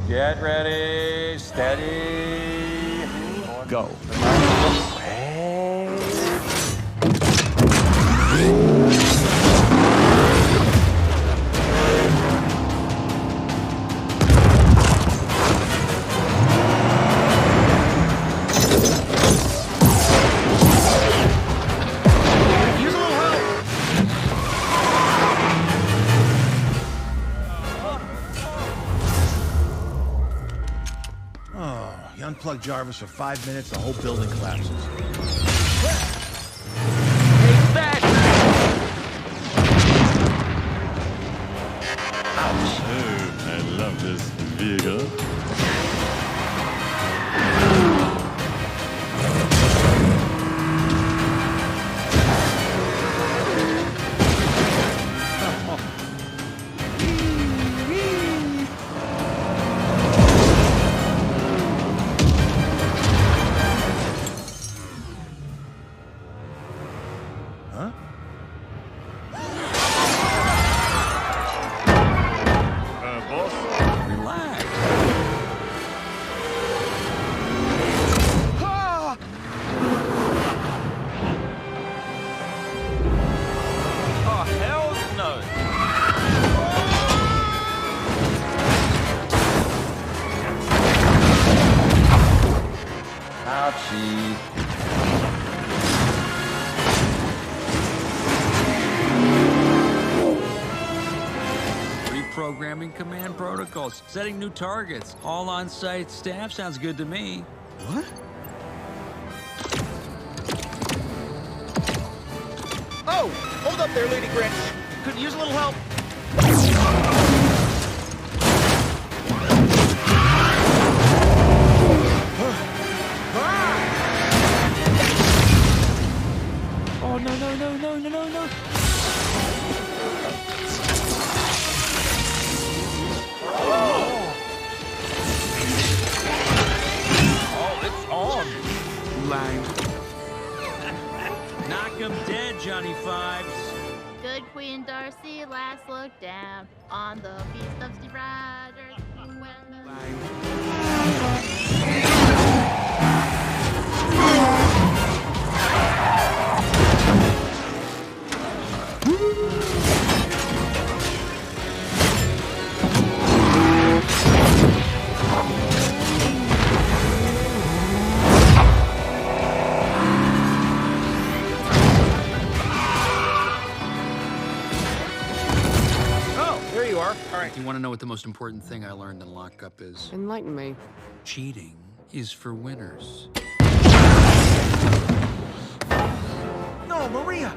Get ready, steady. Go. Unplug Jarvis for 5 minutes, the whole building collapses. Take that! Ouch. Oh, I love this vehicle. Reprogramming command protocols, setting new targets, all on-site staff sounds good to me. What? Oh! Hold up there, Lady Grinch. Could use a little help. Oh, no, no, no, no, no, no, no. Line. Knock him dead, Johnny Fives. Good Queen Darcy last looked down on the feast of Steve Rogers. All right. You want to know what the most important thing I learned in lockup is? Enlighten me. Cheating is for winners. No, Maria!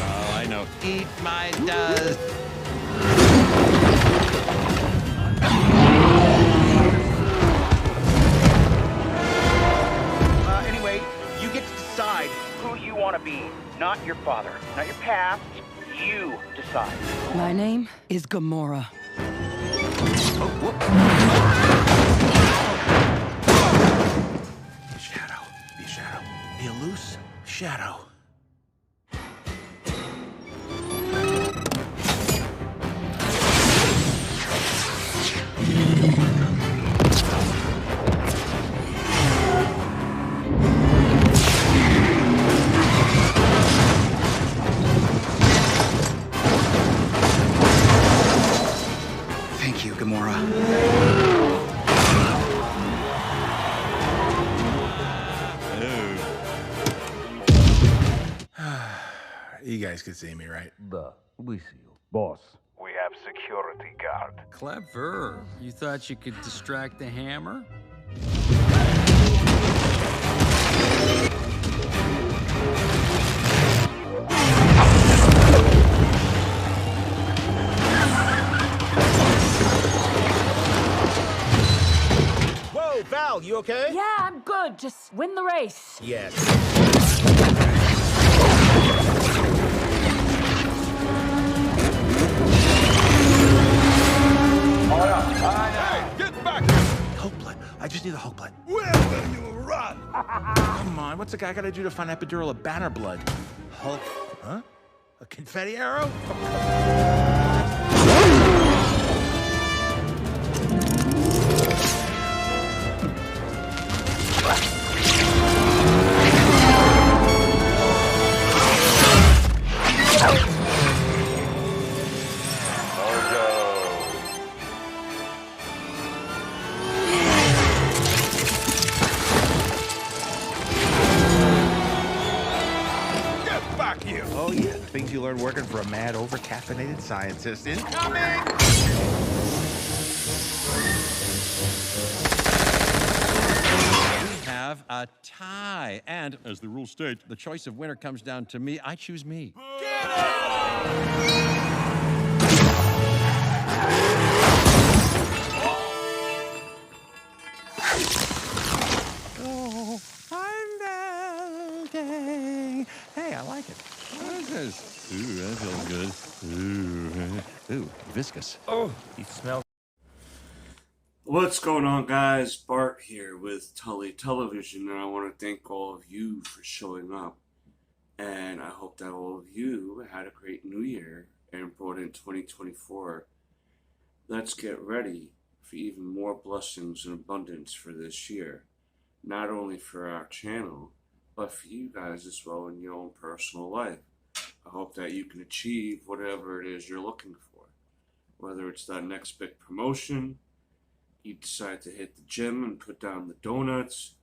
Oh, I know. Eat my dust. Anyway, you get to decide who you want to be. Not your father, not your past. You decide. My name is Gamora. Be a shadow. Be a shadow. Be a loose shadow. Thank you, Gamora. You guys can see me, right? We see you, boss. We have security guard. Clever. You thought you could distract the hammer? Whoa, Val, you okay? Yeah, I'm good. Just win the race. Yes. Hey, get back! Hulk blood. I just need the Hulk blood. Where will you run? Come on, what's a guy gotta do to find epidural of banner blood? Hulk. Huh? A confetti arrow? Get back here! Oh yeah, things you learn working for a mad, over-caffeinated scientist. Incoming! We have a tie. And as the rules state, the choice of winner comes down to me. I choose me. Oh, I'm melting. Hey, I like it. What is this? Ooh, that feels good. Ooh, viscous. Oh, you smell. What's going on, guys? Bart here with Tully Television, and I want to thank all of you for showing up. And I hope that all of you had a great new year and brought in 2024. Let's get ready for even more blessings and abundance for this year. Not only for our channel, but for you guys as well in your own personal life. I hope that you can achieve whatever it is you're looking for. Whether it's that next big promotion, you decide to hit the gym and put down the donuts.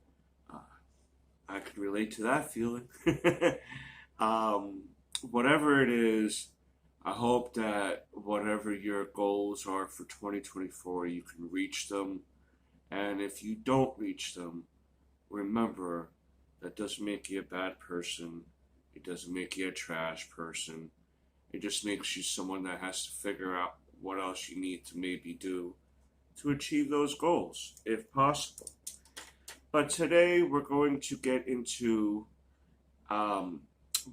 I can relate to that feeling. Whatever it is, I hope that whatever your goals are for 2024, you can reach them. And if you don't reach them, remember, that doesn't make you a bad person. It doesn't make you a trash person. It just makes you someone that has to figure out what else you need to maybe do to achieve those goals, if possible. But today we're going to get into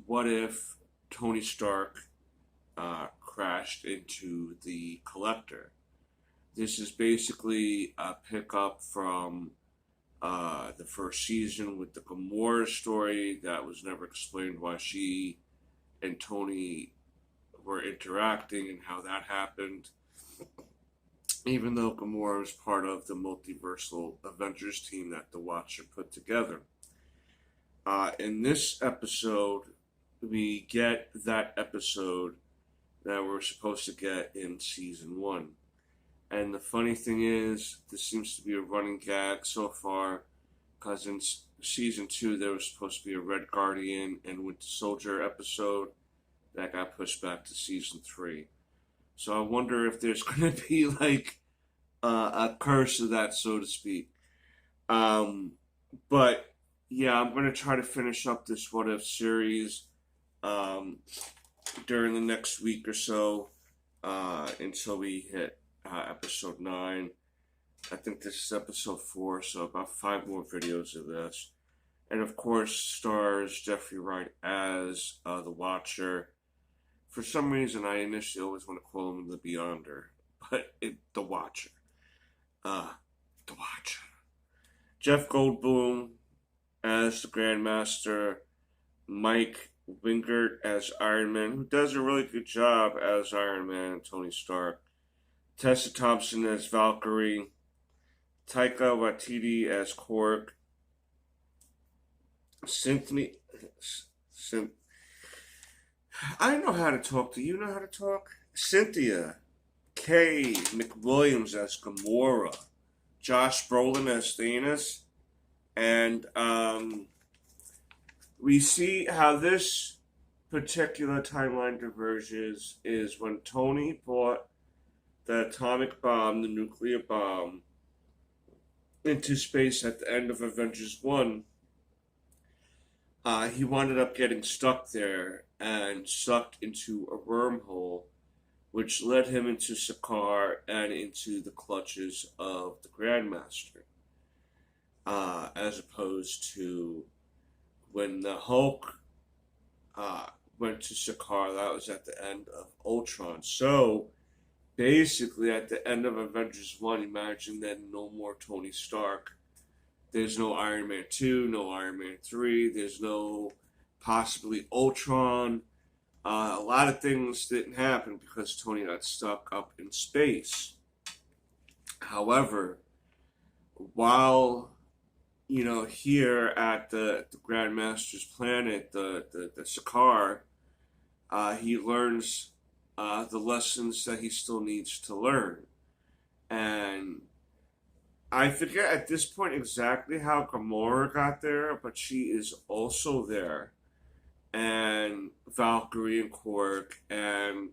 what if Tony Stark crashed into the Collector. This is basically a pickup from the first season with the Gamora story that was never explained why she and Tony were interacting and how that happened. Even though Gamora was part of the multiversal Avengers team that the Watcher put together. In this episode, we get that episode that we're supposed to get in season 1. And the funny thing is, this seems to be a running gag so far, because in season 2 there was supposed to be a Red Guardian and Winter Soldier episode that got pushed back to season 3. So I wonder if there's going to be like a curse of that, so to speak. But yeah, I'm going to try to finish up this What If series during the next week or so until we hit episode 9. I think this is episode 4, so about 5 more videos of this. And of course, stars Jeffrey Wright as the Watcher. For some reason, I initially always want to call him the Beyonder, but the Watcher. The Watcher. Jeff Goldblum as the Grandmaster. Mike Wingert as Iron Man, who does a really good job as Iron Man and Tony Stark. Tessa Thompson as Valkyrie. Taika Waititi as Korg. I don't know how to talk. Do you know how to talk? Cynthia K. McWilliams as Gamora. Josh Brolin as Thanos. And we see how this particular timeline diverges is when Tony brought the atomic bomb, the nuclear bomb, into space at the end of Avengers 1. He wound up getting stuck there and sucked into a wormhole, which led him into Skaar and into the clutches of the Grandmaster. As opposed to when the Hulk went to Skaar, that was at the end of Ultron. So, basically, at the end of Avengers 1, imagine then no more Tony Stark. There's no Iron Man 2, no Iron Man 3, there's no possibly Ultron. A lot of things didn't happen because Tony got stuck up in space. However, while here at the Grandmaster's planet, the Skaar, he learns the lessons that he still needs to learn. And I forget at this point exactly how Gamora got there, but she is also there. And Valkyrie and Korg, and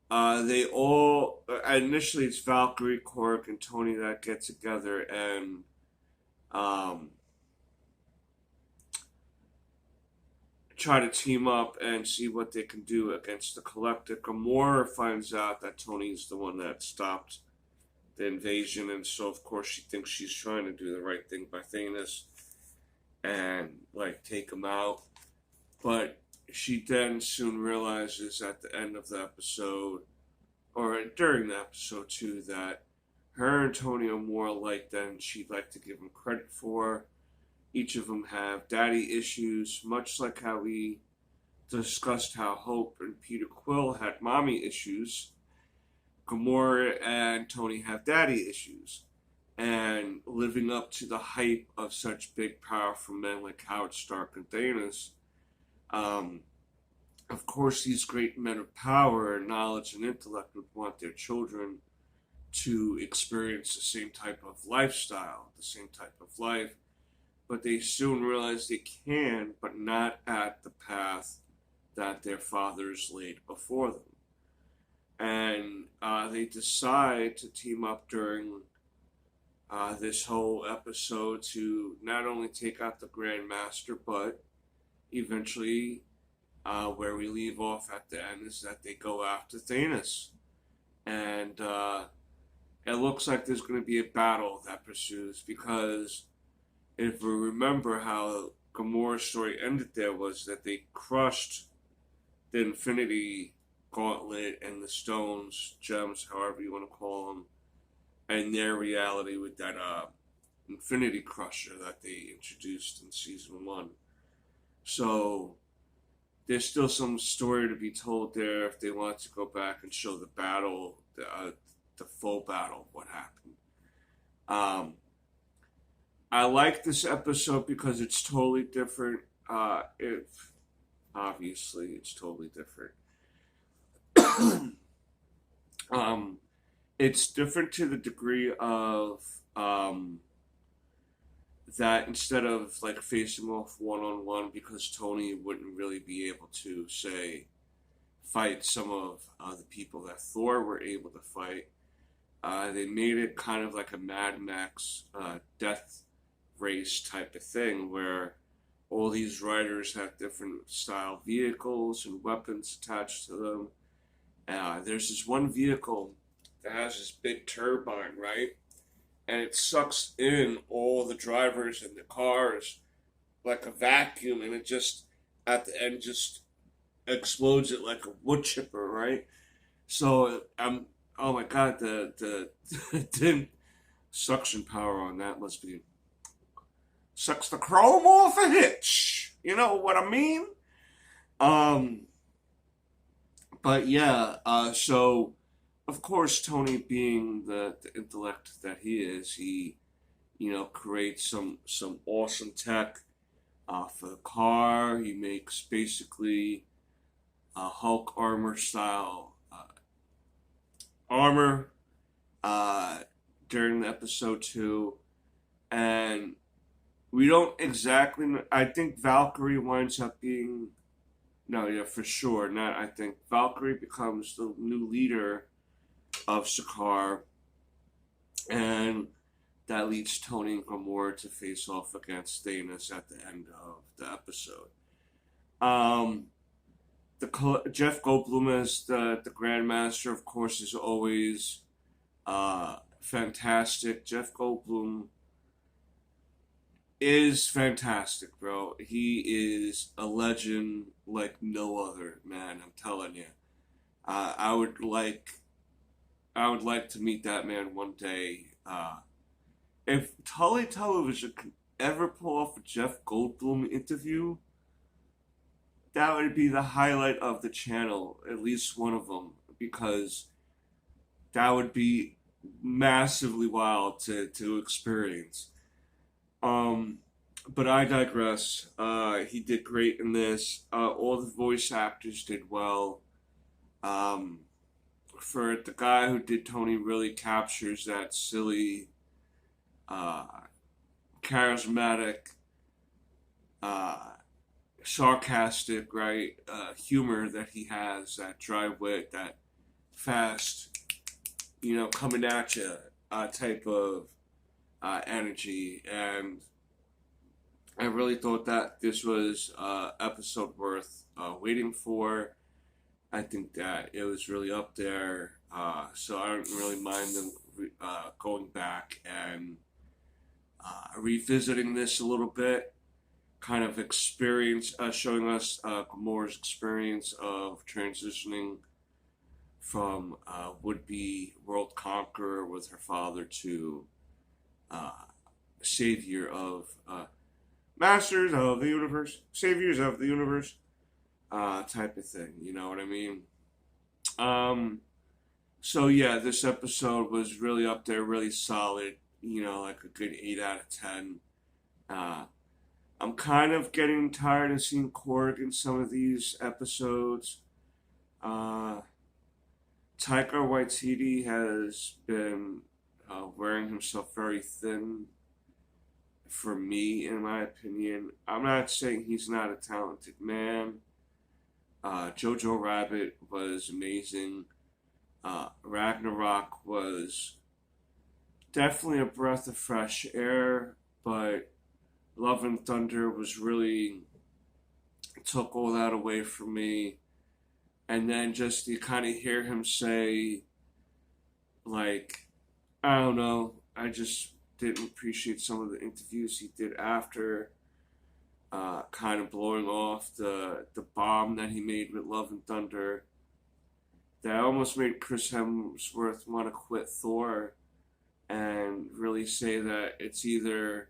they all, initially it's Valkyrie, Korg, and Tony that get together and try to team up and see what they can do against the Collective. Gamora finds out that Tony's the one that stopped the invasion, and so of course she thinks she's trying to do the right thing by Thanos and take him out. But she then soon realizes at the end of the episode, or during the episode too, that her and Tony are more alike than she'd like to give them credit for. Each of them have daddy issues, much like how we discussed how Hope and Peter Quill had mommy issues. Gamora and Tony have daddy issues. And living up to the hype of such big, powerful men like Howard Stark and Thanos, of course, these great men of power and knowledge and intellect would want their children to experience the same type of lifestyle, the same type of life, but they soon realize they can, but not at the path that their fathers laid before them. And they decide to team up during this whole episode to not only take out the Grandmaster, but eventually, where we leave off at the end is that they go after Thanos. And it looks like there's going to be a battle that pursues, because if we remember how Gamora's story ended there was that they crushed the Infinity Gauntlet and the stones, gems, however you want to call them, and their reality with that Infinity Crusher that they introduced in Season 1. So there's still some story to be told there if they want to go back and show the battle, the full battle, what happened. I like this episode because it's totally different. Obviously, it's totally different. It's different to the degree of that instead of facing off one-on-one, because Tony wouldn't really be able to, say, fight some of the people that Thor were able to fight. They made it kind of like a Mad Max death race type of thing, where all these riders have different style vehicles and weapons attached to them. There's this one vehicle that has this big turbine, right? And it sucks in all the drivers and the cars like a vacuum, and it just, at the end, just explodes it like a wood chipper, right? So, oh my God, the suction power on that must be, sucks the chrome off a hitch. You know what I mean? But yeah, so of course Tony, being the intellect that he is, he creates some awesome tech for the car. He makes basically Hulk armor style armor during the episode 2, and we don't exactly know. I think Valkyrie winds up being, no, yeah, for sure. Not, I think Valkyrie becomes the new leader of Skaar, and that leads Tony and Gamora to face off against Thanos at the end of the episode. Jeff Goldblum as the Grandmaster, of course, is always fantastic. Jeff Goldblum is fantastic, bro. He is a legend like no other, man. I'm telling you. I would like to meet that man one day. If Tully Television can ever pull off a Jeff Goldblum interview, that would be the highlight of the channel, at least one of them, because that would be massively wild to experience. But I digress. He did great in this. All the voice actors did well. For the guy who did Tony, really captures that silly, charismatic, sarcastic, right, humor that he has, that dry wit, that fast, coming at you type of energy. And I really thought that this was episode worth waiting for. I think that it was really up there, so I don't really mind them going back and revisiting this a little bit, kind of showing us Gamora's experience of transitioning from would-be world conqueror with her father to savior of masters of the universe, saviors of the universe, type of thing. You know what I mean? So yeah, this episode was really up there, really solid. Like a good 8 out of 10. I'm kind of getting tired of seeing Korg in some of these episodes. Taika Waititi has been wearing himself very thin for me, in my opinion. I'm not saying he's not a talented man. Jojo Rabbit was amazing. Ragnarok was definitely a breath of fresh air, but Love and Thunder was really took all that away from me. And then just you kind of hear him say, like, I don't know, I just didn't appreciate some of the interviews he did after, kind of blowing off the bomb that he made with Love and Thunder. That almost made Chris Hemsworth want to quit Thor and really say that it's either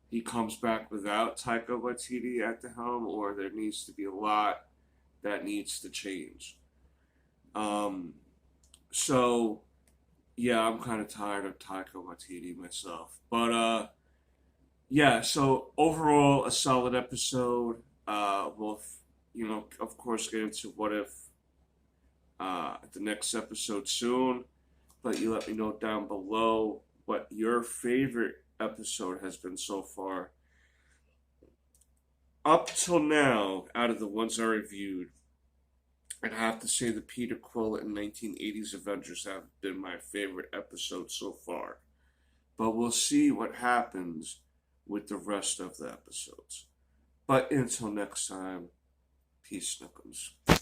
he comes back without Taika Waititi at the helm, or there needs to be a lot that needs to change. So yeah, I'm kind of tired of Taika Waititi myself. But yeah, so overall a solid episode. We'll of course get into what if the next episode soon, but you let me know down below what your favorite episode has been so far. Up till now, out of the ones I reviewed, I'd have to say the Peter Quill and 1980s Avengers have been my favorite episode so far. But we'll see what happens with the rest of the episodes. But until next time, peace, Snookums.